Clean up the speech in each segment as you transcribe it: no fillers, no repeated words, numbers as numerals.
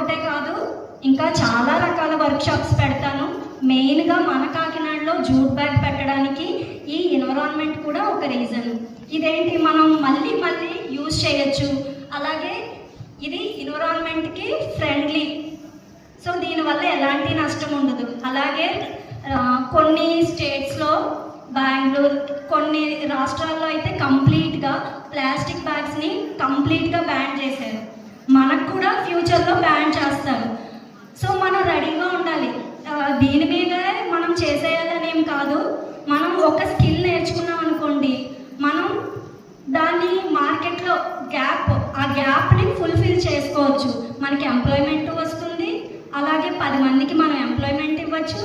ఒక్కటే కాదు, ఇంకా చాలా రకాల వర్క్షాప్స్ పెడతాను. మెయిన్గా మన కాకినాడలో జూట్ బ్యాగ్ పెట్టడానికి ఈ ఎన్విరాన్మెంట్ కూడా ఒక రీజన్. ఇదేంటి, మనం మళ్ళీ మళ్ళీ యూజ్ చేయొచ్చు, అలాగే ఇది ఎన్విరాన్మెంట్కి ఫ్రెండ్లీ. సో దీనివల్ల ఎలాంటి నష్టం ఉండదు. అలాగే కొన్ని స్టేట్స్లో, బెంగళూరు, కొన్ని రాష్ట్రాల్లో అయితే కంప్లీట్గా ప్లాస్టిక్ బ్యాగ్స్ని కంప్లీట్గా బ్యాన్ చేశారు. మనకు కూడా ఫ్యూచర్లో బ్యాన్ చేస్తారు. సో మనం రెడీగా ఉండాలి. దీని మీద మనం చేసేయాలనేం కాదు. మనం ఒక స్కిల్ నేర్చుకున్నాం అనుకోండి, మనం దాన్ని మార్కెట్లో ఆ గ్యాప్ని ఫుల్ఫిల్ చేసుకోవచ్చు. మనకి ఎంప్లాయ్మెంట్ వస్తుంది, అలాగే 10 మందికి మనం ఎంప్లాయ్మెంట్ ఇవ్వచ్చు,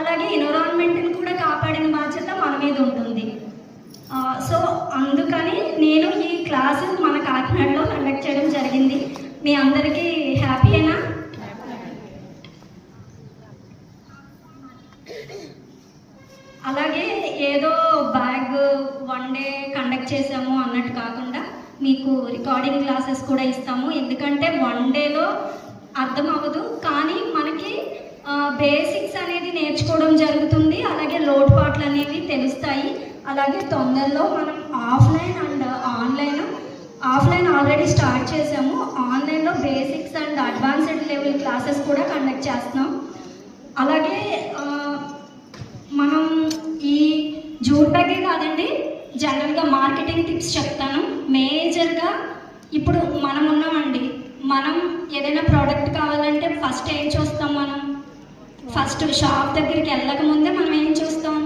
అలాగే ఎన్విరాన్మెంట్ని కూడా కాపాడిన బాధ్యత మన మీద ఉంటుంది. సో అందుకని నేను ఈ క్లాసు మన కాకినాడలో కండక్ట్ చేయడం జరిగింది. మీ అందరికీ హ్యాపీయేనా? అలాగే ఏదో బ్యాగ్ 1 డే కండక్ట్ చేసాము అన్నట్టు కాకుండా మీకు రికార్డింగ్ క్లాసెస్ కూడా ఇస్తాము. ఎందుకంటే 1 డేలో అర్థం అవ్వదు, కానీ మనకి బేసిక్స్ అనేది నేర్చుకోవడం జరుగుతుంది. అలాగే లోటుపాట్లు అనేవి తెలుస్తాయి. అలాగే తొందరలో మనం offline and offline already start చేసాము. ఆన్లైన్లో basics and advanced level classes కూడా కండక్ట్ చేస్తున్నాం. అలాగే మనం ఈ జూట్ బ్యాగే కాదండి, జనరల్గా మార్కెటింగ్ టిప్స్ చెప్తాను. మేజర్గా ఇప్పుడు మనం ఉన్నామండి, మనం ఏదైనా ప్రోడక్ట్ కావాలంటే ఫస్ట్ ఏం చూస్తాం? మనం ఫస్ట్ షాప్ దగ్గరికి వెళ్ళక ముందే మనం ఏం చూస్తాం?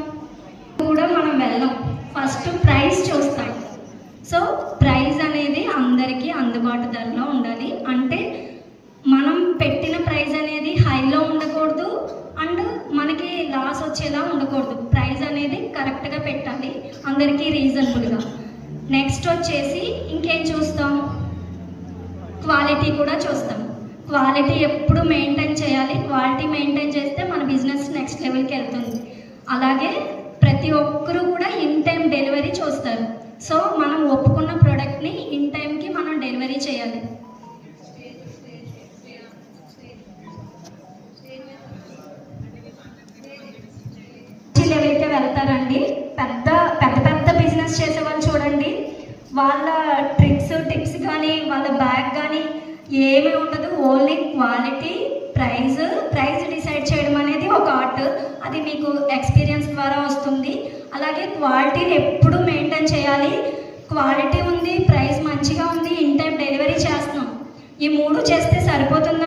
కూడా మనం వెళ్ళాం, ఫస్ట్ ప్రైస్ చూస్తాం. సో ప్రైస్ అనేది అందరికీ అందుబాటు ధరలో ఉండాలి. అంటే మనం పెట్టిన ప్రైస్ అనేది హైలో ఉండకూడదు అండ్ మనకి లాస్ వచ్చేలా ఉండకూడదు. ప్రైస్ అనేది కరెక్ట్గా పెట్టాలి, అందరికీ రీజనబుల్గా. నెక్స్ట్ వచ్చేసి ఇంకేం చూస్తాం? క్వాలిటీ కూడా చూస్తాం. క్వాలిటీ ఎప్పుడు మెయింటైన్ చేయాలి. క్వాలిటీ మెయింటైన్ చేస్తే మన బిజినెస్ నెక్స్ట్ లెవెల్కి వెళ్తుంది. అలాగే ప్రతి ఒక్కరు కూడా ఇన్ టైం డెలివరీ చూస్తారు. సో మనం ఒప్పుకున్న ప్రోడక్ట్ని ఇన్ టైంకి మనం డెలివరీ చేయాలి. లెవెల్కి వెళ్తారండి. పెద్ద బిజినెస్ చేసే వాళ్ళు చూడండి, వాళ్ళ టిప్స్ కానీ వాళ్ళ బ్యాగ్ కానీ ఏమీ ఉండదు. ఓన్లీ క్వాలిటీ, ప్రైస్ డిసైడ్ చేయడం అనేది ఒక ఆర్ట్. అది మీకు ఎక్స్పీరియన్స్ ద్వారా వస్తుంది. అలాగే క్వాలిటీని ఎప్పుడు మెయింటైన్ చేయాలి. క్వాలిటీ ఉంది, ప్రైస్ మంచిగా ఉంది, ఇన్ టైం డెలివరీ చేస్తున్నాం, ఈ 3 చేస్తే సరిపోతుంది.